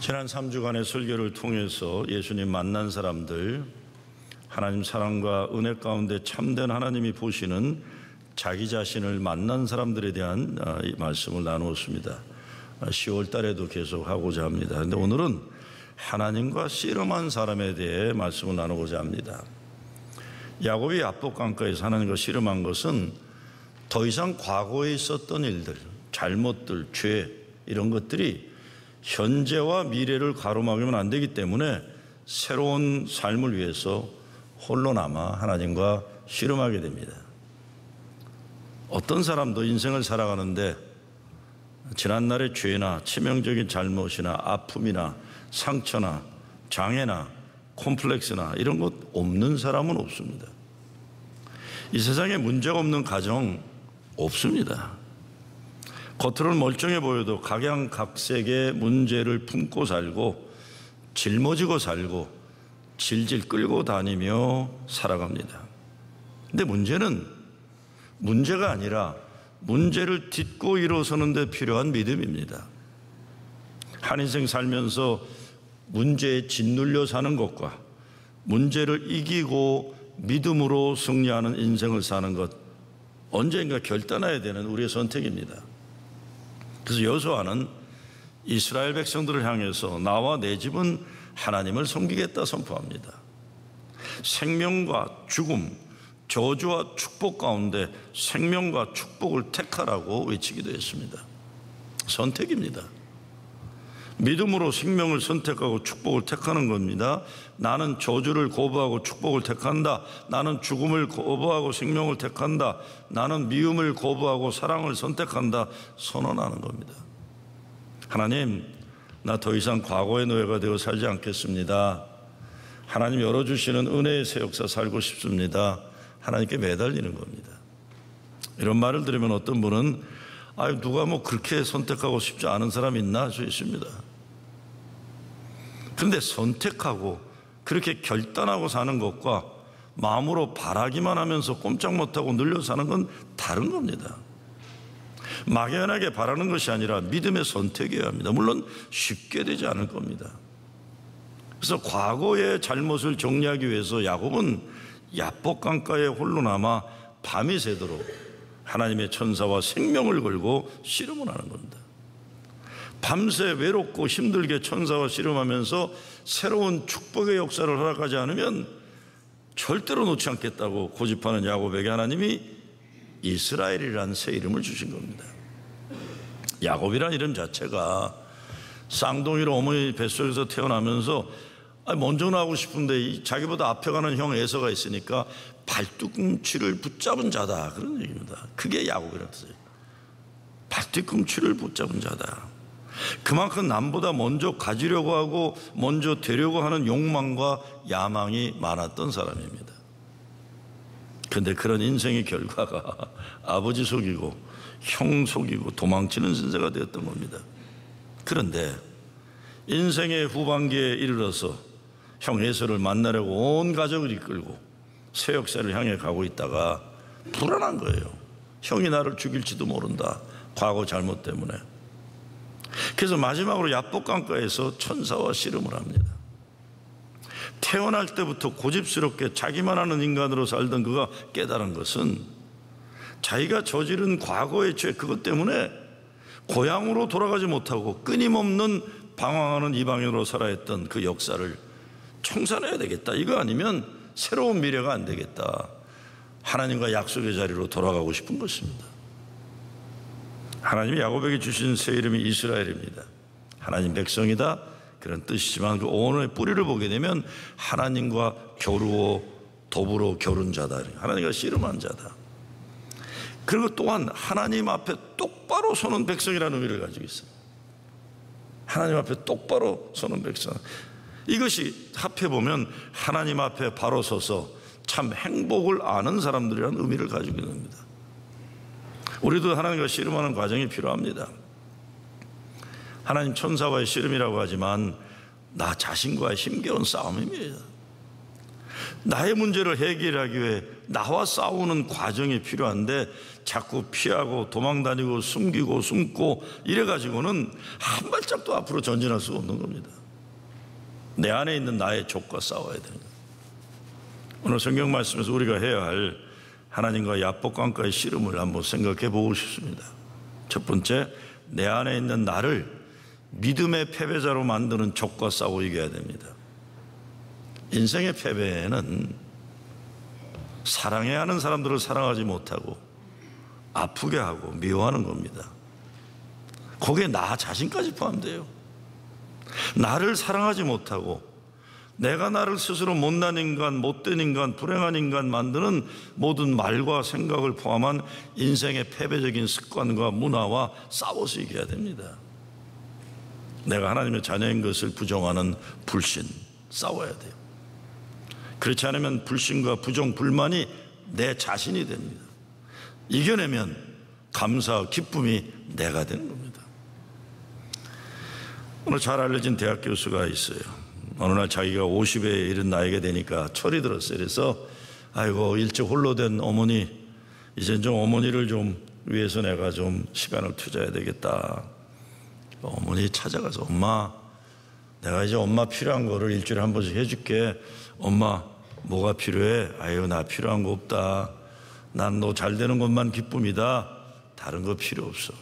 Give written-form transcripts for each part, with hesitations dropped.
지난 3주간의 설교를 통해서 예수님 만난 사람들, 하나님 사랑과 은혜 가운데 참된 하나님이 보시는 자기 자신을 만난 사람들에 대한 이 말씀을 나누었습니다. 10월 달에도 계속 하고자 합니다. 그런데 오늘은 하나님과 씨름한 사람에 대해 말씀을 나누고자 합니다. 야곱이 야복강가에서 하나님과 씨름한 것은 더 이상 과거에 있었던 일들, 잘못들, 죄 이런 것들이 현재와 미래를 가로막으면 안 되기 때문에 새로운 삶을 위해서 홀로 남아 하나님과 씨름하게 됩니다. 어떤 사람도 인생을 살아가는데 지난날의 죄나 치명적인 잘못이나 아픔이나 상처나 장애나 콤플렉스나 이런 것 없는 사람은 없습니다. 이 세상에 문제가 없는 가정 없습니다. 겉으로는 멀쩡해 보여도 각양각색의 문제를 품고 살고 짊어지고 살고 질질 끌고 다니며 살아갑니다. 근데 문제는 문제가 아니라 문제를 딛고 일어서는 데 필요한 믿음입니다. 한 인생 살면서 문제에 짓눌려 사는 것과 문제를 이기고 믿음으로 승리하는 인생을 사는 것, 언젠가 결단해야 되는 우리의 선택입니다. 그래서 여호수아는 이스라엘 백성들을 향해서 나와 내 집은 하나님을 섬기겠다 선포합니다. 생명과 죽음, 저주와 축복 가운데 생명과 축복을 택하라고 외치기도 했습니다. 선택입니다. 믿음으로 생명을 선택하고 축복을 택하는 겁니다. 나는 저주를 거부하고 축복을 택한다. 나는 죽음을 거부하고 생명을 택한다. 나는 미움을 거부하고 사랑을 선택한다. 선언하는 겁니다. 하나님, 나 더 이상 과거의 노예가 되어 살지 않겠습니다. 하나님 열어주시는 은혜의 새 역사 살고 싶습니다. 하나님께 매달리는 겁니다. 이런 말을 들으면 어떤 분은 누가 그렇게 선택하고 싶지 않은 사람이 있나 할 수 있습니다. 그런데 선택하고 그렇게 결단하고 사는 것과 마음으로 바라기만 하면서 꼼짝 못하고 눌려 사는 건 다른 겁니다. 막연하게 바라는 것이 아니라 믿음의 선택이어야 합니다. 물론 쉽게 되지 않을 겁니다. 그래서 과거의 잘못을 정리하기 위해서 야곱은 야복강가에 홀로 남아 밤이 새도록 하나님의 천사와 생명을 걸고 씨름을 하는 겁니다. 밤새 외롭고 힘들게 천사와 씨름하면서 새로운 축복의 역사를 허락하지 않으면 절대로 놓지 않겠다고 고집하는 야곱에게 하나님이 이스라엘이라는 새 이름을 주신 겁니다. 야곱이라는 이름 자체가 쌍둥이로 어머니 뱃속에서 태어나면서 먼저 나오고 싶은데 자기보다 앞에 가는 형 에서가 있으니까 발뒤꿈치를 붙잡은 자다, 그런 얘기입니다. 그게 야곱이라는 뜻이에요. 발뒤꿈치를 붙잡은 자다. 그만큼 남보다 먼저 가지려고 하고 먼저 되려고 하는 욕망과 야망이 많았던 사람입니다. 그런데 그런 인생의 결과가 아버지 속이고 형 속이고 도망치는 신세가 되었던 겁니다. 그런데 인생의 후반기에 이르러서 형 에서를 만나려고 온 가족을 이끌고 새 역사를 향해 가고 있다가 불안한 거예요. 형이 나를 죽일지도 모른다, 과거 잘못 때문에. 그래서 마지막으로 야복강가에서 천사와 씨름을 합니다. 태어날 때부터 고집스럽게 자기만 하는 인간으로 살던 그가 깨달은 것은 자기가 저지른 과거의 죄, 그것 때문에 고향으로 돌아가지 못하고 끊임없는 방황하는 이방인으로 살아야 했던 그 역사를 청산해야 되겠다. 이거 아니면 새로운 미래가 안 되겠다. 하나님과 약속의 자리로 돌아가고 싶은 것입니다. 하나님이 야곱에게 주신 새 이름이 이스라엘입니다. 하나님 백성이다, 그런 뜻이지만 그 언어의 뿌리를 보게 되면 하나님과 겨루어 더불어 겨룬 자다, 하나님과 씨름한 자다. 그리고 또한 하나님 앞에 똑바로 서는 백성이라는 의미를 가지고 있어요. 하나님 앞에 똑바로 서는 백성, 이것이 합해보면 하나님 앞에 바로 서서 참 행복을 아는 사람들이라는 의미를 가지고 있는 겁니다. 우리도 하나님과 씨름하는 과정이 필요합니다. 하나님 천사와의 씨름이라고 하지만 나 자신과의 힘겨운 싸움입니다. 나의 문제를 해결하기 위해 나와 싸우는 과정이 필요한데 자꾸 피하고 도망다니고 숨기고 숨고 이래가지고는 한 발짝도 앞으로 전진할 수가 없는 겁니다. 내 안에 있는 나의 족과 싸워야 되는 거예요. 오늘 성경 말씀에서 우리가 해야 할 하나님과 야복강가의 씨름을 한번 생각해 보고 싶습니다. 첫 번째, 내 안에 있는 나를 믿음의 패배자로 만드는 족과 싸워 이겨야 됩니다. 인생의 패배는 사랑해야 하는 사람들을 사랑하지 못하고 아프게 하고 미워하는 겁니다. 거기에 나 자신까지 포함돼요. 나를 사랑하지 못하고 내가 나를 스스로 못난 인간, 못된 인간, 불행한 인간 만드는 모든 말과 생각을 포함한 인생의 패배적인 습관과 문화와 싸워서 이겨야 됩니다. 내가 하나님의 자녀인 것을 부정하는 불신, 싸워야 돼요. 그렇지 않으면 불신과 부정, 불만이 내 자신이 됩니다. 이겨내면 감사와 기쁨이 내가 되는 겁니다. 오늘 잘 알려진 대학 교수가 있어요. 어느 날 자기가 50에 이른 나이가 되니까 철이 들었어요. 그래서 아이고 일찍 홀로 된 어머니, 이제 좀 어머니를 좀 위해서 내가 좀 시간을 투자해야 되겠다. 어머니 찾아가서 엄마, 내가 이제 엄마 필요한 거를 일주일에 한 번씩 해줄게. 엄마 뭐가 필요해? 아유 나 필요한 거 없다. 난 너 잘 되는 것만 기쁨이다. 다른 거 필요 없어.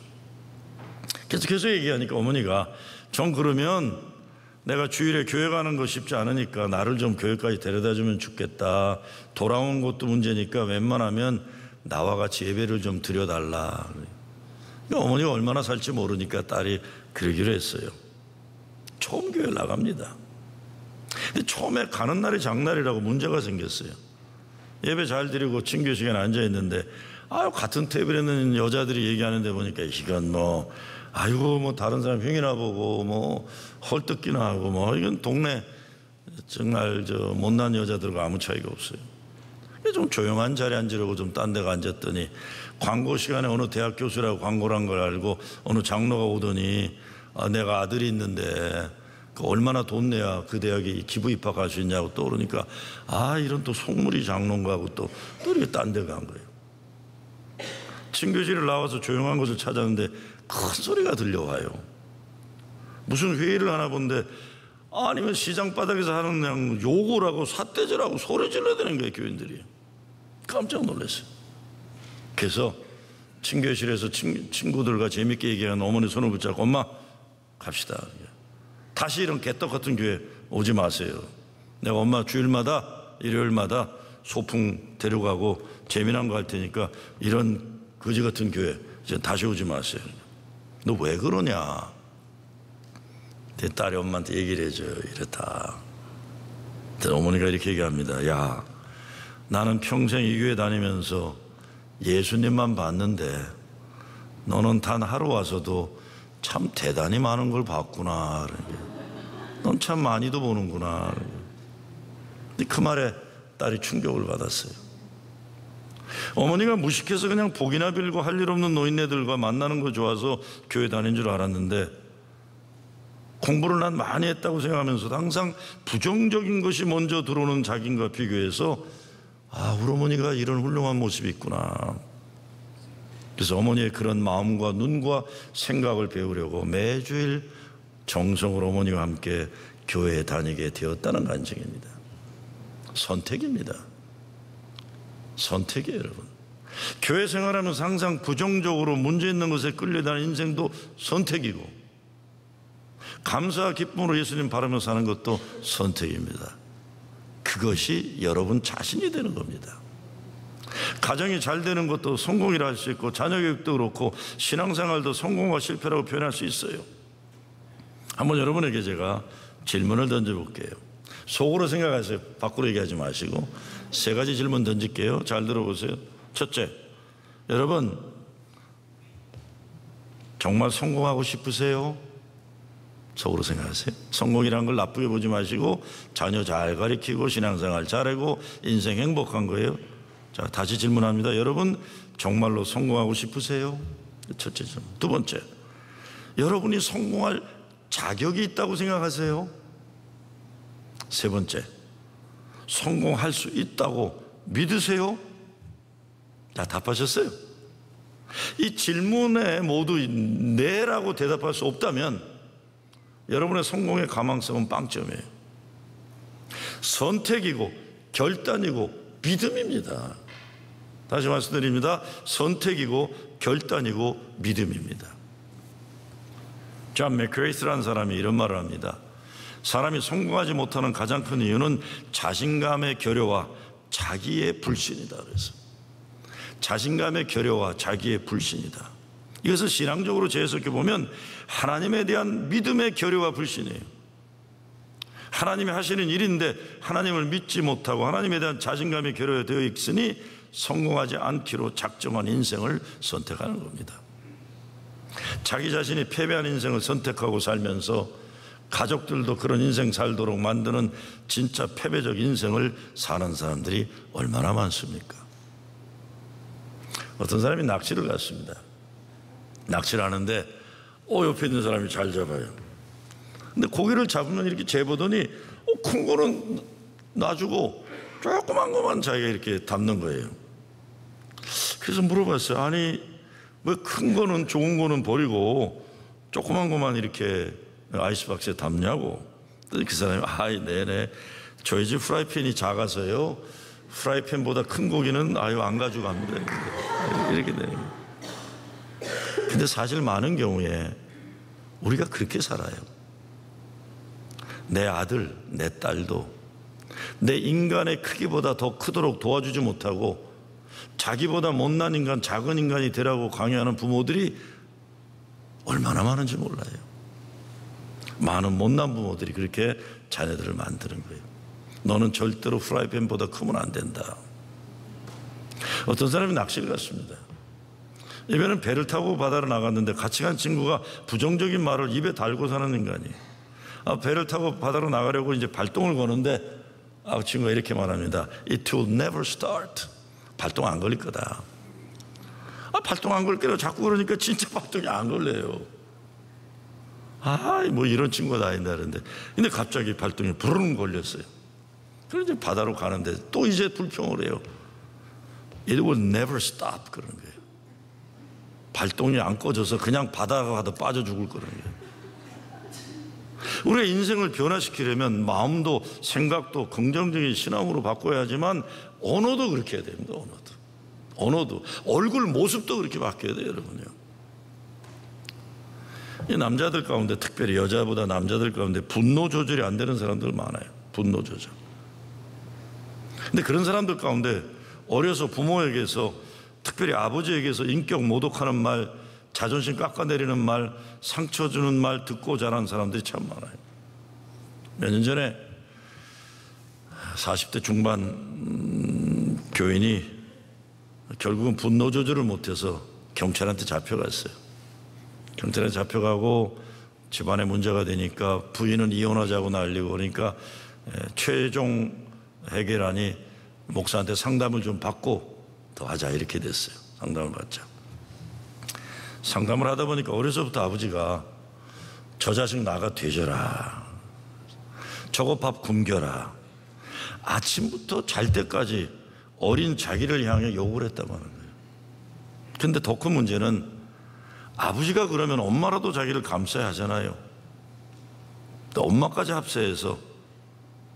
계속 얘기하니까 어머니가 전 그러면 내가 주일에 교회 가는 거 쉽지 않으니까 나를 좀 교회까지 데려다 주면 좋겠다. 돌아온 것도 문제니까 웬만하면 나와 같이 예배를 좀 드려달라. 어머니가 얼마나 살지 모르니까 딸이 그러기로 했어요. 처음 교회 나갑니다. 근데 처음에 가는 날이 장날이라고 문제가 생겼어요. 예배 잘 드리고 친교 시간에 앉아있는데 같은 테이블에 있는 여자들이 얘기하는데 보니까 이건 뭐 아이고 뭐 다른 사람 흉이나 보고 뭐 헐뜯기나 하고 뭐 이건 동네 정말 못난 여자들과 아무 차이가 없어요. 좀 조용한 자리에 앉으려고 좀 딴 데가 앉았더니 광고 시간에 어느 대학 교수라고 광고를 한 걸 알고 어느 장로가 오더니 내가 아들이 있는데 얼마나 돈 내야 그 대학에 기부 입학할 수 있냐고 또 그러니까 이런 또 속물이 장로인가 하고 또 이렇게 딴 데 간 거예요. 친교실을 나와서 조용한 곳을 찾았는데 큰 소리가 들려와요. 무슨 회의를 하나 본데 아니면 시장 바닥에서 하는 그냥 욕을 하고 삿대질하고 소리 질러야 되는 거예요. 교인들이. 깜짝 놀랐어요. 그래서 친교실에서 친구들과 재밌게 얘기하는 어머니 손을 붙잡고 엄마 갑시다. 다시 이런 개떡 같은 교회 오지 마세요. 내가 엄마 주일마다 일요일마다 소풍 데려가고 재미난 거 할 테니까 이런 거지 같은 교회 이제 다시 오지 마세요. 너 왜 그러냐? 내 딸이 엄마한테 얘기를 해줘요. 이렇다. 어머니가 이렇게 얘기합니다. 야, 나는 평생 이 교회 다니면서 예수님만 봤는데 너는 단 하루 와서도 참 대단히 많은 걸 봤구나. 넌 참 많이도 보는구나. 근데 그 말에 딸이 충격을 받았어요. 어머니가 무식해서 그냥 복이나 빌고 할 일 없는 노인네들과 만나는 거 좋아서 교회 다닌 줄 알았는데 공부를 난 많이 했다고 생각하면서도 항상 부정적인 것이 먼저 들어오는 자기과 비교해서 우리 어머니가 이런 훌륭한 모습이 있구나. 그래서 어머니의 그런 마음과 눈과 생각을 배우려고 매주일 정성으로 어머니와 함께 교회에 다니게 되었다는 간증입니다. 선택입니다. 선택이에요, 여러분. 교회 생활하면서 항상 부정적으로 문제 있는 것에 끌려다니는 인생도 선택이고 감사와 기쁨으로 예수님 바라며 사는 것도 선택입니다. 그것이 여러분 자신이 되는 겁니다. 가정이 잘 되는 것도 성공이라 할 수 있고 자녀 교육도 그렇고 신앙생활도 성공과 실패라고 표현할 수 있어요. 한번 여러분에게 제가 질문을 던져볼게요. 속으로 생각하세요. 밖으로 얘기하지 마시고 3가지 질문 던질게요. 잘 들어보세요. 첫째, 여러분 정말 성공하고 싶으세요? 속으로 생각하세요. 성공이라는 걸 나쁘게 보지 마시고 자녀 잘 가르치고 신앙생활 잘하고 인생 행복한 거예요. 자, 다시 질문합니다. 여러분 정말로 성공하고 싶으세요? 첫째 질문. 두 번째, 여러분이 성공할 자격이 있다고 생각하세요? 세 번째, 성공할 수 있다고 믿으세요? 자, 답하셨어요? 이 질문에 모두 네라고 대답할 수 없다면 여러분의 성공의 가망성은 빵점이에요. 선택이고 결단이고 믿음입니다. 다시 말씀드립니다. 선택이고 결단이고 믿음입니다. 존 맥크레이스라는 사람이 이런 말을 합니다. 사람이 성공하지 못하는 가장 큰 이유는 자신감의 결여와 자기의 불신이다. 그래서 자신감의 결여와 자기의 불신이다. 이것을 신앙적으로 재해석해 보면 하나님에 대한 믿음의 결여와 불신이에요. 하나님이 하시는 일인데 하나님을 믿지 못하고 하나님에 대한 자신감이 결여되어 있으니 성공하지 않기로 작정한 인생을 선택하는 겁니다. 자기 자신이 패배한 인생을 선택하고 살면서 가족들도 그런 인생 살도록 만드는 진짜 패배적 인생을 사는 사람들이 얼마나 많습니까? 어떤 사람이 낚시를 갔습니다. 낚시를 하는데 옆에 있는 사람이 잘 잡아요. 근데 고기를 잡으면 이렇게 재보더니 큰 거는 놔주고 조그만 거만 자기가 이렇게 담는 거예요. 그래서 물어봤어요. 아니 왜 큰 거는 좋은 거는 버리고 조그만 거만 이렇게 아이스박스에 담냐고. 그 사람이 네네 저희 집 프라이팬이 작아서요 프라이팬보다 큰 고기는 안 가져갑니다. 이렇게 되는 거예요. 근데 사실 많은 경우에 우리가 그렇게 살아요. 내 아들, 내 딸도 내 인간의 크기보다 더 크도록 도와주지 못하고 자기보다 못난 인간, 작은 인간이 되라고 강요하는 부모들이 얼마나 많은지 몰라요. 많은 못난 부모들이 그렇게 자녀들을 만드는 거예요. 너는 절대로 프라이팬보다 크면 안 된다. 어떤 사람이 낚시를 갔습니다. 이번에는 배를 타고 바다로 나갔는데 같이 간 친구가 부정적인 말을 입에 달고 사는 인간이에요. 배를 타고 바다로 나가려고 이제 발동을 거는데 친구가 이렇게 말합니다. It will never start. 발동 안 걸릴 거다. 발동 안 걸릴 거라 자꾸 그러니까 진짜 발동이 안 걸려요. 뭐 이런 친구가 다 있다는데. 근데 갑자기 발동이 부르릉 걸렸어요. 그래서 이제 바다로 가는데 또 이제 불평을 해요. It will never stop. 그런 거예요. 발동이 안 꺼져서 그냥 바다가 가도 빠져 죽을 거라는 거예요. 우리의 인생을 변화시키려면 마음도 생각도 긍정적인 신앙으로 바꿔야 하지만 언어도 그렇게 해야 됩니다. 언어도 얼굴 모습도 그렇게 바뀌어야 돼요. 여러분요. 이 남자들 가운데 특별히 여자보다 남자들 가운데 분노 조절이 안 되는 사람들 많아요. 분노 조절. 근데 그런 사람들 가운데 어려서 부모에게서 특별히 아버지에게서 인격 모독하는 말, 자존심 깎아내리는 말, 상처 주는 말 듣고 자란 사람들이 참 많아요. 몇 년 전에 40대 중반 교인이 결국은 분노 조절을 못해서 경찰한테 잡혀갔어요. 경찰에 잡혀가고 집안에 문제가 되니까 부인은 이혼하자고 난리고 그러니까 최종 해결안이 목사한테 상담을 좀 받고 더 하자 이렇게 됐어요. 상담을 받자. 상담을 하다 보니까 어려서부터 아버지가 저 자식 나가 되져라. 저거 밥 굶겨라. 아침부터 잘 때까지 어린 자기를 향해 욕을 했다고 하는 거예요. 근데 더 큰 문제는 아버지가 그러면 엄마라도 자기를 감싸야 하잖아요. 또 엄마까지 합세해서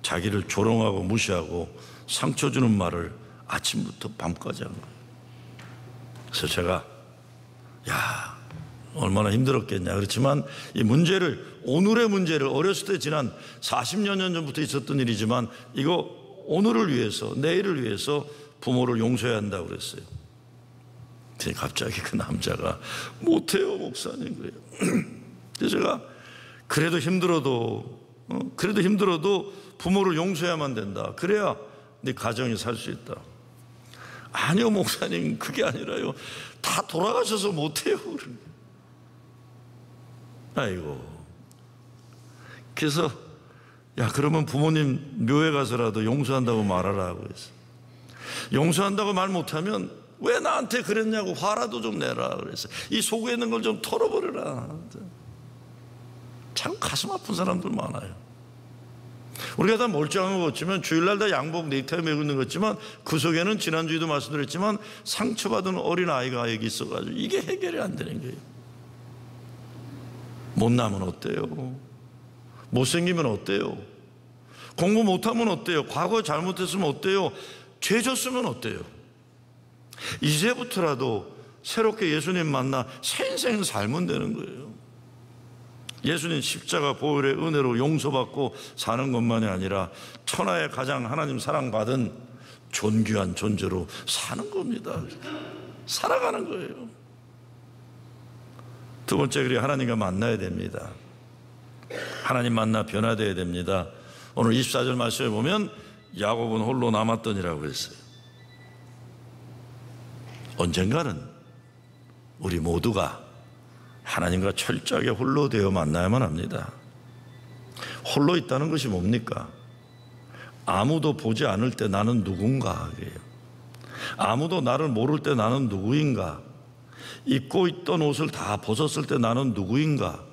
자기를 조롱하고 무시하고 상처 주는 말을 아침부터 밤까지 한 거예요. 그래서 제가 얼마나 힘들었겠냐. 그렇지만 이 문제를 오늘의 문제를 어렸을 때 지난 40여 년 전부터 있었던 일이지만 이거 오늘을 위해서 내일을 위해서 부모를 용서해야 한다고 그랬어요. 근데 갑자기 그 남자가 못해요 목사님 그래요. 그래서 제가 그래도 힘들어도 부모를 용서해야만 된다. 그래야 네 가정이 살 수 있다. 아니요 목사님 그게 아니라요. 다 돌아가셔서 못해요. 아이고. 그래서 그러면 부모님 묘에 가서라도 용서한다고 말하라 하고 했어. 용서한다고 말 못하면 왜 나한테 그랬냐고 화라도 좀 내라 그래서 이 속에 있는 걸 좀 털어버려라. 참 가슴 아픈 사람들 많아요. 우리가 다 멀쩡한 것 같지만, 주일날 다 양복 넥타이 메고 있는 것 같지만, 그 속에는 지난주에도 말씀드렸지만 상처받은 어린아이가 여기 있어가지고 이게 해결이 안 되는 거예요. 못나면 어때요? 못생기면 어때요? 공부 못하면 어때요? 과거에 잘못했으면 어때요? 죄 졌으면 어때요? 이제부터라도 새롭게 예수님 만나 새 인생 살면 되는 거예요. 예수님 십자가 보혈의 은혜로 용서받고 사는 것만이 아니라 천하의 가장 하나님 사랑받은 존귀한 존재로 사는 겁니다. 살아가는 거예요. 두 번째, 그리고 하나님과 만나야 됩니다. 하나님 만나 변화되어야 됩니다. 오늘 24절 말씀에 보면 야곱은 홀로 남았더니라고 했어요. 언젠가는 우리 모두가 하나님과 철저하게 홀로 되어 만나야만 합니다. 홀로 있다는 것이 뭡니까? 아무도 보지 않을 때 나는 누군가. 아무도 나를 모를 때 나는 누구인가? 입고 있던 옷을 다 벗었을 때 나는 누구인가?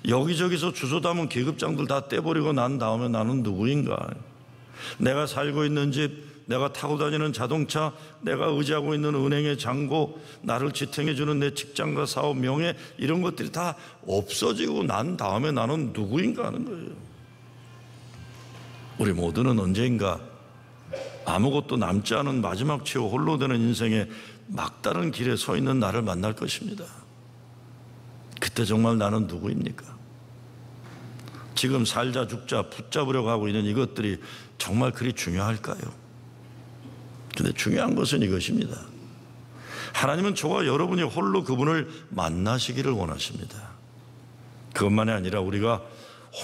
여기저기서 주워 담은 계급장들 다 떼버리고 난 다음에 나는 누구인가? 내가 살고 있는 집, 내가 타고 다니는 자동차, 내가 의지하고 있는 은행의 잔고, 나를 지탱해주는 내 직장과 사업, 명예, 이런 것들이 다 없어지고 난 다음에 나는 누구인가 하는 거예요. 우리 모두는 언젠가 아무것도 남지 않은 마지막 최후 홀로 되는 인생의 막다른 길에 서 있는 나를 만날 것입니다. 그때 정말 나는 누구입니까? 지금 살자 죽자 붙잡으려고 하고 있는 이것들이 정말 그리 중요할까요? 근데 중요한 것은 이것입니다. 하나님은 저와 여러분이 홀로 그분을 만나시기를 원하십니다. 그것만이 아니라 우리가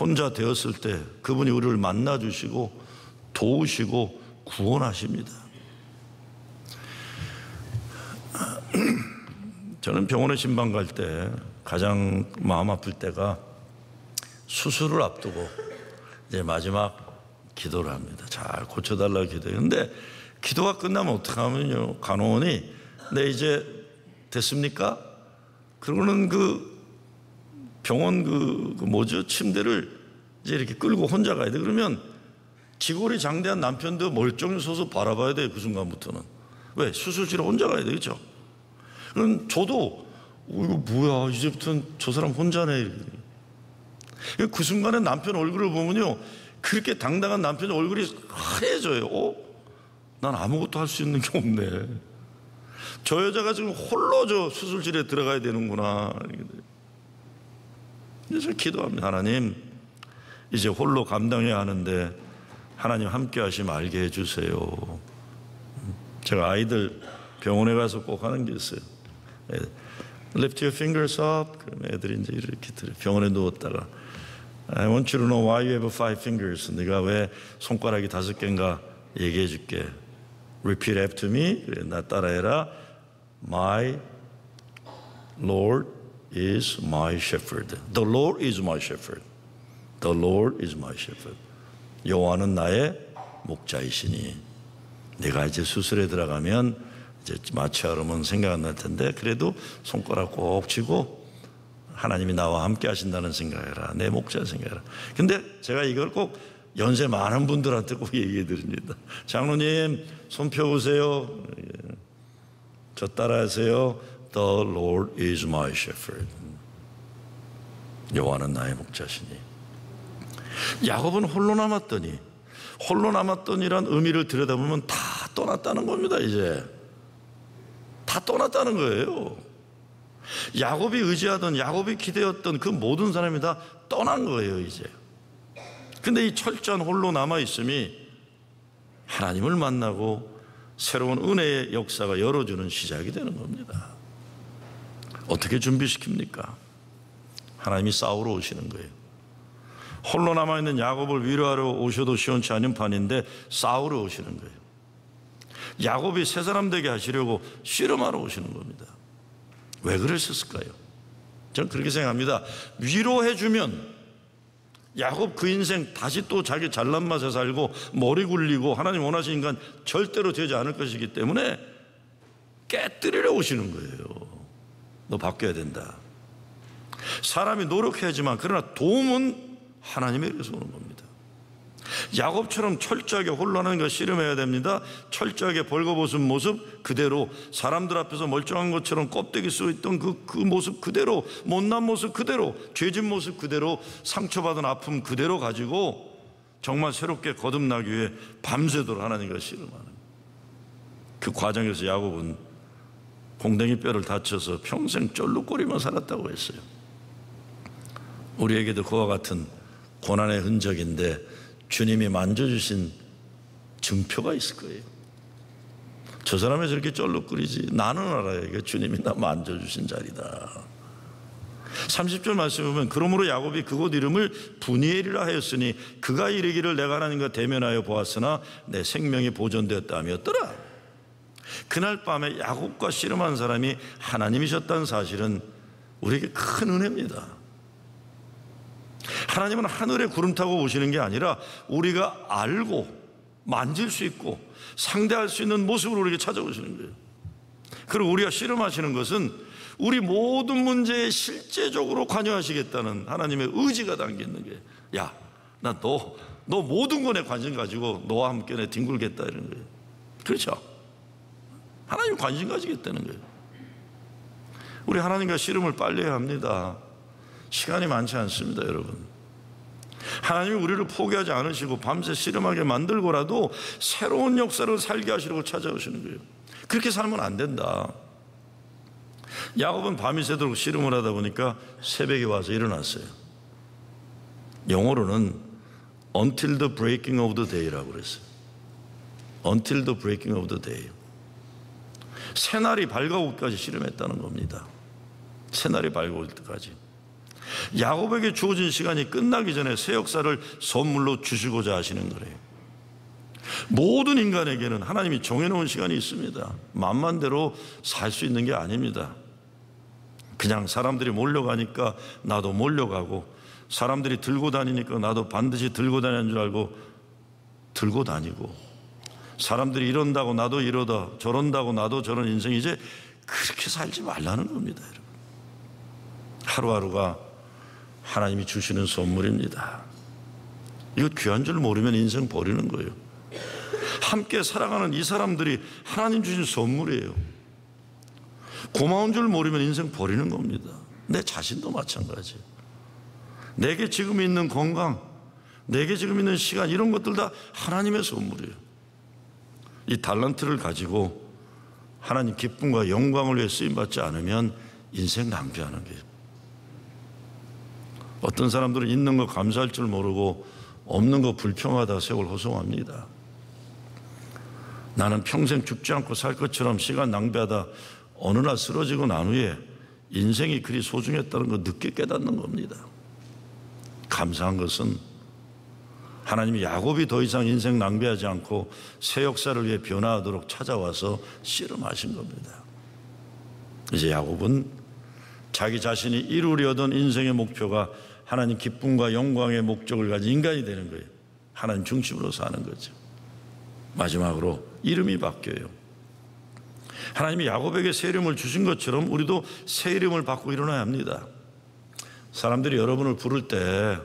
혼자 되었을 때 그분이 우리를 만나주시고 도우시고 구원하십니다. 저는 병원에 신방 갈 때 가장 마음 아플 때가 수술을 앞두고 이제 마지막 기도를 합니다. 잘 고쳐달라고 기도해요. 근데 기도가 끝나면 어떡하면요, 간호원이 네 이제 됐습니까? 그러고는 그 병원 그 뭐죠, 침대를 이제 이렇게 끌고 혼자 가야 돼. 그러면 지골이 장대한 남편도 멀쩡히 서서 바라봐야 돼요. 그 순간부터는. 왜? 수술실에 혼자 가야 되겠죠. 그럼 저도 이거 뭐야, 이제부터는 저 사람 혼자네. 그 순간에 남편 얼굴을 보면요, 그렇게 당당한 남편 얼굴이 하얘져요. 난 아무것도 할 수 있는 게 없네. 저 여자가 지금 홀로 저 수술실에 들어가야 되는구나. 그래서 기도합니다. 하나님, 이제 홀로 감당해야 하는데 하나님 함께 하시면 알게 해주세요. 제가 아이들 병원에 가서 꼭 하는 게 있어요. Lift your fingers up. 그럼 애들이 이제 이렇게 병원에 누웠다가 I want you to know why you have 5 fingers. 네가 왜 손가락이 5개인가 얘기해 줄게. Repeat after me. 그래, 나 따라해라. My Lord is my shepherd. The Lord is my shepherd. The Lord is my shepherd. 여호와는 나의 목자이시니. 내가 이제 수술에 들어가면 이제 마취하려면 생각 안 날 텐데 그래도 손가락 꼭 쥐고 하나님이 나와 함께 하신다는 생각해라. 내 목자 생각해라. 근데 제가 이걸 꼭 연세 많은 분들한테 꼭 얘기해 드립니다. 장로님 손 펴보세요. 저 따라하세요. The Lord is my shepherd. 여호와는 나의 목자시니. 야곱은 홀로 남았더니란 의미를 들여다보면 다 떠났다는 겁니다. 이제 다 떠났다는 거예요. 야곱이 의지하던, 야곱이 기대었던 그 모든 사람이 다 떠난 거예요. 이제 근데 이 철저한 홀로 남아있음이 하나님을 만나고 새로운 은혜의 역사가 열어주는 시작이 되는 겁니다. 어떻게 준비시킵니까? 하나님이 싸우러 오시는 거예요. 홀로 남아있는 야곱을 위로하러 오셔도 시원치 않은 판인데 싸우러 오시는 거예요. 야곱이 새 사람 되게 하시려고 씨름하러 오시는 겁니다. 왜 그러셨을까요? 저는 그렇게 생각합니다. 위로해주면 야곱 그 인생 다시 또 자기 잘난 맛에 살고 머리 굴리고 하나님 원하시는 인간 절대로 되지 않을 것이기 때문에 깨뜨리려 오시는 거예요. 너 바뀌어야 된다. 사람이 노력해야지만, 그러나 도움은 하나님에게서 오는 겁니다. 야곱처럼 철저하게 혼란한 거 씨름해야 됩니다. 철저하게 벌거벗은 모습 그대로, 사람들 앞에서 멀쩡한 것처럼 껍데기 쓰고 있던 그 모습 그대로, 못난 모습 그대로, 죄진 모습 그대로, 상처받은 아픔 그대로 가지고 정말 새롭게 거듭나기 위해 밤새도록 하나님과 씨름하는, 그 과정에서 야곱은 공댕이 뼈를 다쳐서 평생 쩔룩거리며 살았다고 했어요. 우리에게도 그와 같은 고난의 흔적인데 주님이 만져주신 증표가 있을 거예요. 저 사람이 저렇게 쩔룩거리지, 나는 알아요. 이게 주님이 나 만져주신 자리다. 30절 말씀에 보면 그러므로 야곱이 그곳 이름을 분이엘이라 하였으니 그가 이르기를 내가 하나님과 대면하여 보았으나 내 생명이 보존되었다 하였더라. 그날 밤에 야곱과 씨름한 사람이 하나님이셨다는 사실은 우리에게 큰 은혜입니다. 하나님은 하늘에 구름 타고 오시는 게 아니라 우리가 알고 만질 수 있고 상대할 수 있는 모습으로 우리에게 찾아오시는 거예요. 그리고 우리가 씨름하시는 것은 우리 모든 문제에 실제적으로 관여하시겠다는 하나님의 의지가 담겨 있는 거예요. 야, 나 너 모든 것에 관심 가지고 너와 함께 내 뒹굴겠다 이런 거예요. 그렇죠? 하나님 관심 가지겠다는 거예요. 우리 하나님과 씨름을 빨리 해야 합니다. 시간이 많지 않습니다, 여러분. 하나님이 우리를 포기하지 않으시고 밤새 씨름하게 만들고라도 새로운 역사를 살게 하시려고 찾아오시는 거예요. 그렇게 살면 안 된다. 야곱은 밤이 새도록 씨름을 하다 보니까 새벽에 와서 일어났어요. 영어로는 until the breaking of the day라고 그랬어요. until the breaking of the day. 새날이 밝아오기까지 씨름했다는 겁니다. 새날이 밝아올 때까지. 야곱에게 주어진 시간이 끝나기 전에 새 역사를 선물로 주시고자 하시는 거래요. 모든 인간에게는 하나님이 정해놓은 시간이 있습니다. 맘만대로 살 수 있는 게 아닙니다. 그냥 사람들이 몰려가니까 나도 몰려가고, 사람들이 들고 다니니까 나도 반드시 들고 다니는 줄 알고 들고 다니고, 사람들이 이런다고 나도 이러다, 저런다고 나도 저런 인생, 이제 그렇게 살지 말라는 겁니다, 여러분. 하루하루가 하나님이 주시는 선물입니다. 이거 귀한 줄 모르면 인생 버리는 거예요. 함께 살아가는 이 사람들이 하나님 주신 선물이에요. 고마운 줄 모르면 인생 버리는 겁니다. 내 자신도 마찬가지. 내게 지금 있는 건강, 내게 지금 있는 시간, 이런 것들 다 하나님의 선물이에요. 이 달란트를 가지고 하나님 기쁨과 영광을 위해 쓰임받지 않으면 인생 낭비하는 거예요. 어떤 사람들은 있는 거 감사할 줄 모르고 없는 거 불평하다 세월 호송합니다. 나는 평생 죽지 않고 살 것처럼 시간 낭비하다 어느 날 쓰러지고 난 후에 인생이 그리 소중했다는 거 늦게 깨닫는 겁니다. 감사한 것은 하나님이 야곱이 더 이상 인생 낭비하지 않고 새 역사를 위해 변화하도록 찾아와서 씨름하신 겁니다. 이제 야곱은 자기 자신이 이루려던 인생의 목표가 하나님 기쁨과 영광의 목적을 가진 인간이 되는 거예요. 하나님 중심으로 사는 거죠. 마지막으로 이름이 바뀌어요. 하나님이 야곱에게 새 이름을 주신 것처럼 우리도 새 이름을 받고 일어나야 합니다. 사람들이 여러분을 부를 때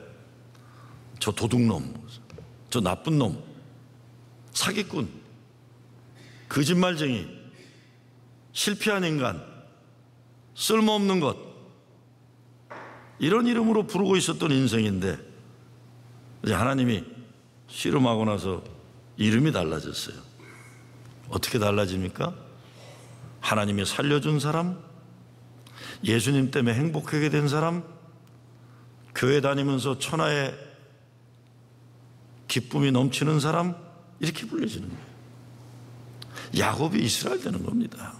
저 도둑놈, 저 나쁜 놈, 사기꾼, 거짓말쟁이, 실패한 인간, 쓸모없는 것, 이런 이름으로 부르고 있었던 인생인데 이제 하나님이 씨름하고 나서 이름이 달라졌어요. 어떻게 달라집니까? 하나님이 살려준 사람, 예수님 때문에 행복하게 된 사람, 교회 다니면서 천하의 기쁨이 넘치는 사람, 이렇게 불려지는 거예요. 야곱이 이스라엘 되는 겁니다.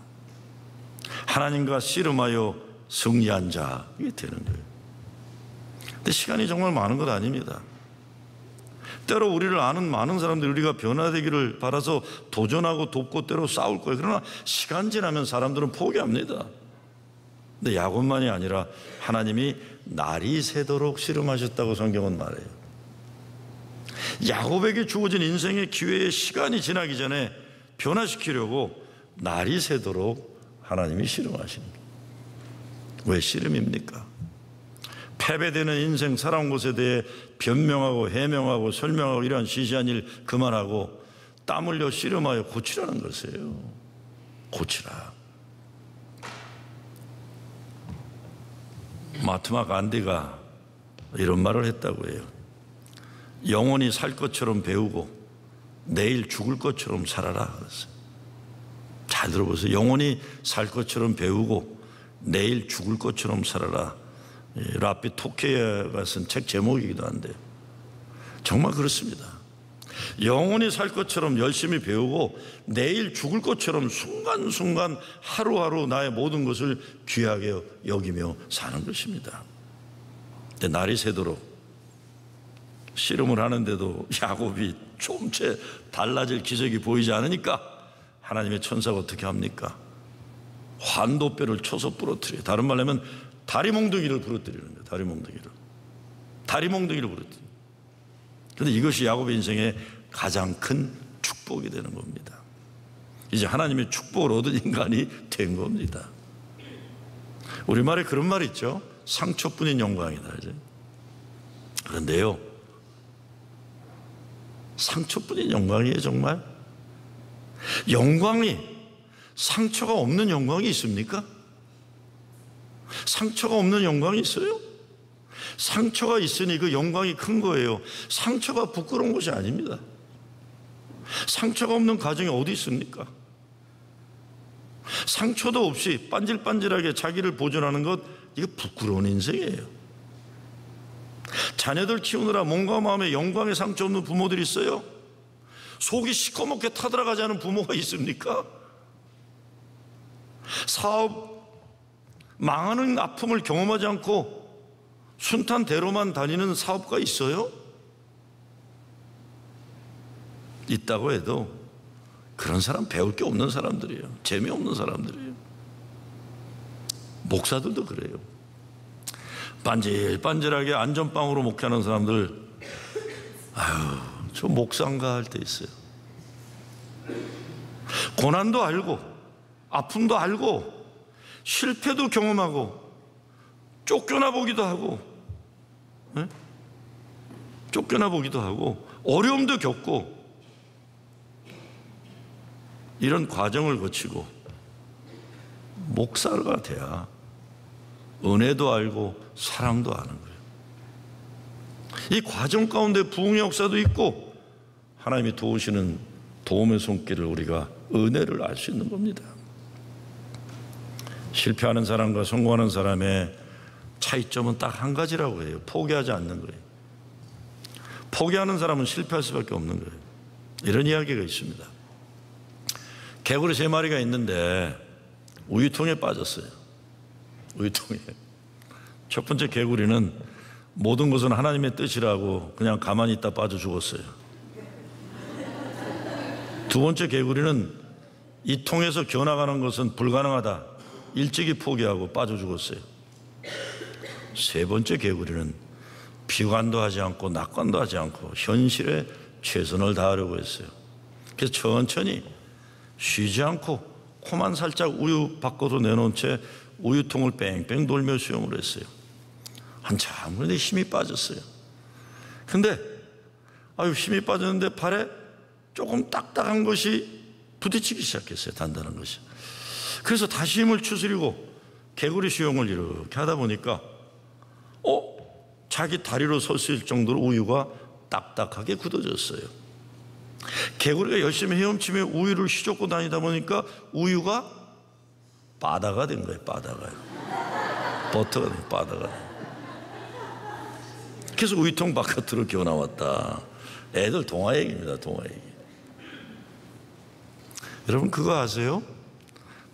하나님과 씨름하여 승리한 자, 이게 되는 거예요. 근데 시간이 정말 많은 것 아닙니다. 때로 우리를 아는 많은 사람들이 우리가 변화되기를 바라서 도전하고 돕고 때로 싸울 거예요. 그러나 시간 지나면 사람들은 포기합니다. 근데 야곱만이 아니라 하나님이 날이 새도록 씨름하셨다고 성경은 말해요. 야곱에게 주어진 인생의 기회의 시간이 지나기 전에 변화시키려고 날이 새도록 하나님이 씨름하시는 거예요. 왜 씨름입니까? 패배되는 인생 살아온 것에 대해 변명하고 해명하고 설명하고 이러한 시시한 일 그만하고 땀 흘려 씨름하여 고치라는 것이에요. 고치라. 마트마 간디가 이런 말을 했다고 해요. 영원히 살 것처럼 배우고 내일 죽을 것처럼 살아라 그랬어요. 잘 들어보세요. 영원히 살 것처럼 배우고 내일 죽을 것처럼 살아라. 라피 토케야가 쓴 책 제목이기도 한데 정말 그렇습니다. 영원히 살 것처럼 열심히 배우고 내일 죽을 것처럼 순간순간 하루하루 나의 모든 것을 귀하게 여기며 사는 것입니다. 근데 날이 새도록 씨름을 하는데도 야곱이 좀채 달라질 기색이 보이지 않으니까 하나님의 천사가 어떻게 합니까? 환도뼈를 쳐서 부러뜨려요. 다른 말로 하면 다리 몽둥이를 부러뜨리는 거예요. 다리 몽둥이를 부러뜨려요. 그런데 이것이 야곱의 인생의 가장 큰 축복이 되는 겁니다. 이제 하나님의 축복을 얻은 인간이 된 겁니다. 우리말에 그런 말이 있죠. 상처뿐인 영광이다. 그런데요, 상처뿐인 영광이에요. 정말 영광이 상처가 없는 영광이 있습니까? 상처가 없는 영광이 있어요? 상처가 있으니 그 영광이 큰 거예요. 상처가 부끄러운 것이 아닙니다. 상처가 없는 가정이 어디 있습니까? 상처도 없이 반질반질하게 자기를 보존하는 것, 이거 부끄러운 인생이에요. 자녀들 키우느라 몸과 마음에 영광의 상처 없는 부모들이 있어요? 속이 시커멓게 타들어가지 않은 부모가 있습니까? 사업 망하는 아픔을 경험하지 않고 순탄대로만 다니는 사업가 있어요? 있다고 해도 그런 사람 배울 게 없는 사람들이에요. 재미없는 사람들이에요. 목사들도 그래요. 반질반질하게 안전빵으로 목회하는 사람들, 아유, 저 목사인가 할 때 있어요. 고난도 알고 아픔도 알고 실패도 경험하고 쫓겨나 보기도 하고, 네? 쫓겨나 보기도 하고 어려움도 겪고 이런 과정을 거치고 목사가 돼야 은혜도 알고 사랑도 아는 거예요. 이 과정 가운데 부흥의 역사도 있고 하나님이 도우시는 도움의 손길을 우리가 은혜를 알 수 있는 겁니다. 실패하는 사람과 성공하는 사람의 차이점은 딱 한 가지라고 해요. 포기하지 않는 거예요. 포기하는 사람은 실패할 수밖에 없는 거예요. 이런 이야기가 있습니다. 개구리 3마리가 있는데 우유통에 빠졌어요. 우유통에. 첫 번째 개구리는 모든 것은 하나님의 뜻이라고 그냥 가만히 있다 빠져 죽었어요. 두 번째 개구리는 이 통에서 겨나가는 것은 불가능하다, 일찍이 포기하고 빠져 죽었어요. 세 번째 개구리는 비관도 하지 않고 낙관도 하지 않고 현실에 최선을 다하려고 했어요. 그래서 천천히 쉬지 않고 코만 살짝 우유 밖으로 내놓은 채 우유통을 뺑뺑 돌며 수영을 했어요. 한참 그런데 힘이 빠졌어요. 근데 힘이 빠졌는데 발에 조금 딱딱한 것이 부딪히기 시작했어요. 단단한 것이. 그래서 다시 힘을 추스리고 개구리 수영을 이렇게 하다 보니까 자기 다리로 설 수 있을 정도로 우유가 딱딱하게 굳어졌어요. 개구리가 열심히 헤엄치며 우유를 휘젓고 다니다 보니까 우유가 바다가 된 거예요. 바다가요. 버터가 된 거예요. 바다가. 그래서 우유통 바깥으로 기어 나왔다. 애들 동화 얘기입니다. 동화 얘기. 여러분 그거 아세요?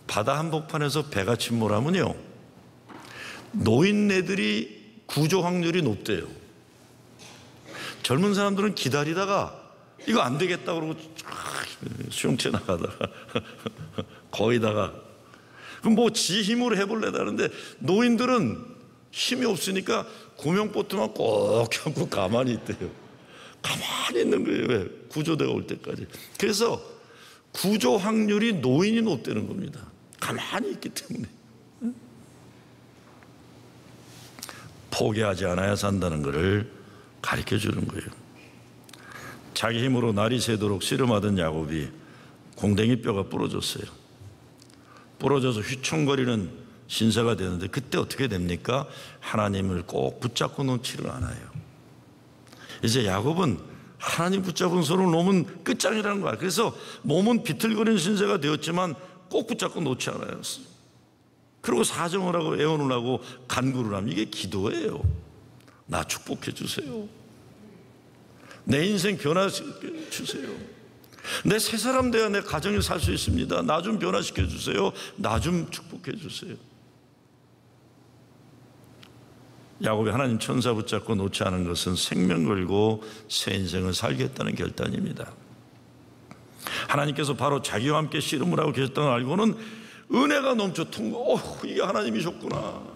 바다 한복판에서 배가 침몰하면요, 노인네들이 구조 확률이 높대요. 젊은 사람들은 기다리다가 이거 안 되겠다 그러고 수영채 나가다가 거기다가 그럼 뭐 지 힘으로 해볼래다는데 노인들은 힘이 없으니까 구명보트만 꼭 켜고 가만히 있대요. 가만히 있는 거예요. 왜? 구조대가 올 때까지. 그래서 구조 확률이 노인이 높다는 겁니다. 가만히 있기 때문에. 포기하지 않아야 산다는 것을 가르쳐 주는 거예요. 자기 힘으로 날이 새도록 씨름하던 야곱이 공댕이 뼈가 부러졌어요. 부러져서 휘청거리는 신세가 되는데 그때 어떻게 됩니까? 하나님을 꼭 붙잡고 놓지를 않아요. 이제 야곱은 하나님 붙잡은 손을 놓으면 끝장이라는 거야. 그래서 몸은 비틀거리는 신세가 되었지만 꼭 붙잡고 놓지 않아요. 그리고 사정을 하고 애원을 하고 간구를 하면 이게 기도예요. 나 축복해 주세요. 내 인생 변화시켜 주세요. 내 새 사람 돼야 내 가정을 살 수 있습니다. 나 좀 변화시켜 주세요. 나 좀 축복해 주세요. 야곱이 하나님 천사 붙잡고 놓지 않은 것은 생명 걸고 새 인생을 살겠다는 결단입니다. 하나님께서 바로 자기와 함께 씨름을 하고 계셨다는 걸 알고는 은혜가 넘쳐 이게 하나님이셨구나.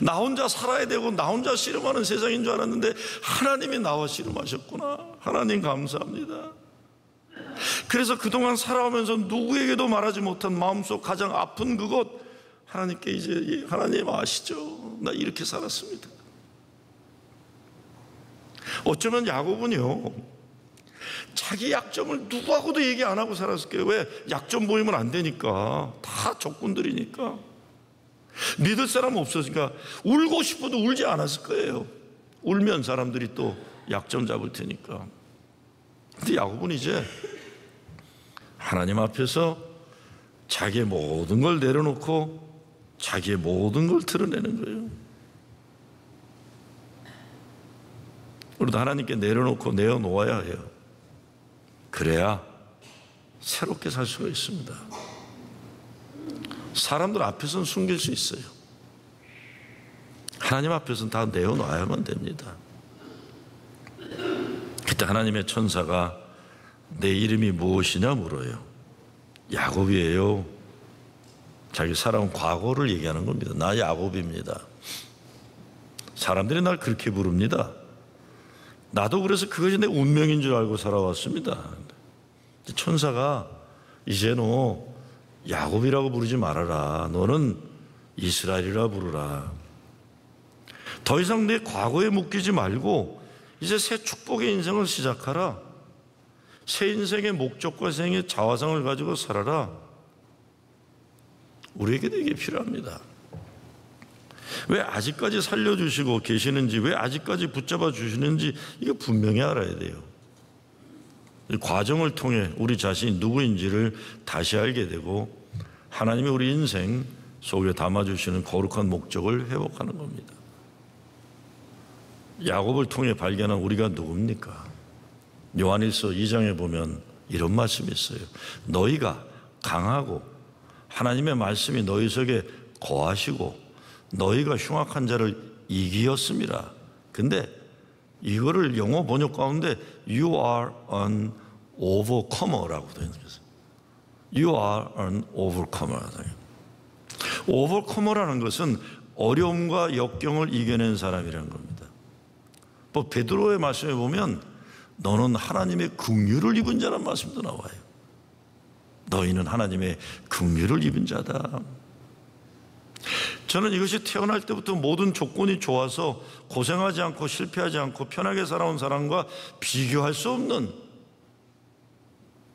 나 혼자 살아야 되고 나 혼자 씨름하는 세상인 줄 알았는데 하나님이 나와 씨름하셨구나. 하나님 감사합니다. 그래서 그동안 살아오면서 누구에게도 말하지 못한 마음속 가장 아픈 그것, 하나님께 이제 하나님 아시죠? 나 이렇게 살았습니다. 어쩌면 야곱은요, 자기 약점을 누구하고도 얘기 안 하고 살았을 거예요. 왜? 약점 보이면 안 되니까. 다 적군들이니까. 믿을 사람은 없었으니까 울고 싶어도 울지 않았을 거예요. 울면 사람들이 또 약점 잡을 테니까. 근데 야곱은 이제 하나님 앞에서 자기의 모든 걸 내려놓고 자기의 모든 걸 드러내는 거예요. 우리도 하나님께 내려놓고 내어놓아야 해요. 그래야 새롭게 살 수가 있습니다. 사람들 앞에서는 숨길 수 있어요. 하나님 앞에서는 다 내어놔야만 됩니다. 그때 하나님의 천사가 내 이름이 무엇이냐 물어요. 야곱이에요. 자기 살아온 과거를 얘기하는 겁니다. 나 야곱입니다. 사람들이 날 그렇게 부릅니다. 나도 그래서 그것이 내 운명인 줄 알고 살아왔습니다. 천사가 이제 너 야곱이라고 부르지 말아라. 너는 이스라엘이라 부르라. 더 이상 내 과거에 묶이지 말고 이제 새 축복의 인생을 시작하라. 새 인생의 목적과 생의 자화상을 가지고 살아라. 우리에게도 이게 필요합니다. 왜 아직까지 살려주시고 계시는지, 왜 아직까지 붙잡아 주시는지 이거 분명히 알아야 돼요. 이 과정을 통해 우리 자신이 누구인지를 다시 알게 되고 하나님이 우리 인생 속에 담아주시는 거룩한 목적을 회복하는 겁니다. 야곱을 통해 발견한 우리가 누굽니까? 요한일서 2장에 보면 이런 말씀이 있어요. 너희가 강하고 하나님의 말씀이 너희 속에 거하시고 너희가 흉악한 자를 이기었음이라. 근데 이거를 영어 번역 가운데 You are an overcomer라고 되어 있는 거예요. You are an overcomer. overcomer라는 것은 어려움과 역경을 이겨낸 사람이라는 겁니다. 뭐 베드로의 말씀에 보면 너는 하나님의 긍휼을 입은 자라는 말씀도 나와요. 너희는 하나님의 긍휼을 입은 자다. 저는 이것이 태어날 때부터 모든 조건이 좋아서 고생하지 않고 실패하지 않고 편하게 살아온 사람과 비교할 수 없는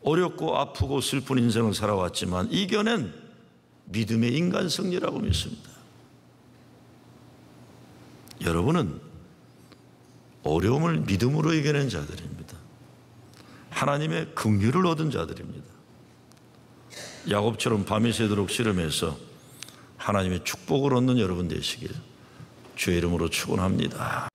어렵고 아프고 슬픈 인생을 살아왔지만 이겨낸 믿음의 인간 승리라고 믿습니다. 여러분은 어려움을 믿음으로 이겨낸 자들입니다. 하나님의 긍휼을 얻은 자들입니다. 야곱처럼 밤이 새도록 씨름해서 하나님의 축복을 얻는 여러분 되시길 주의 이름으로 축원합니다.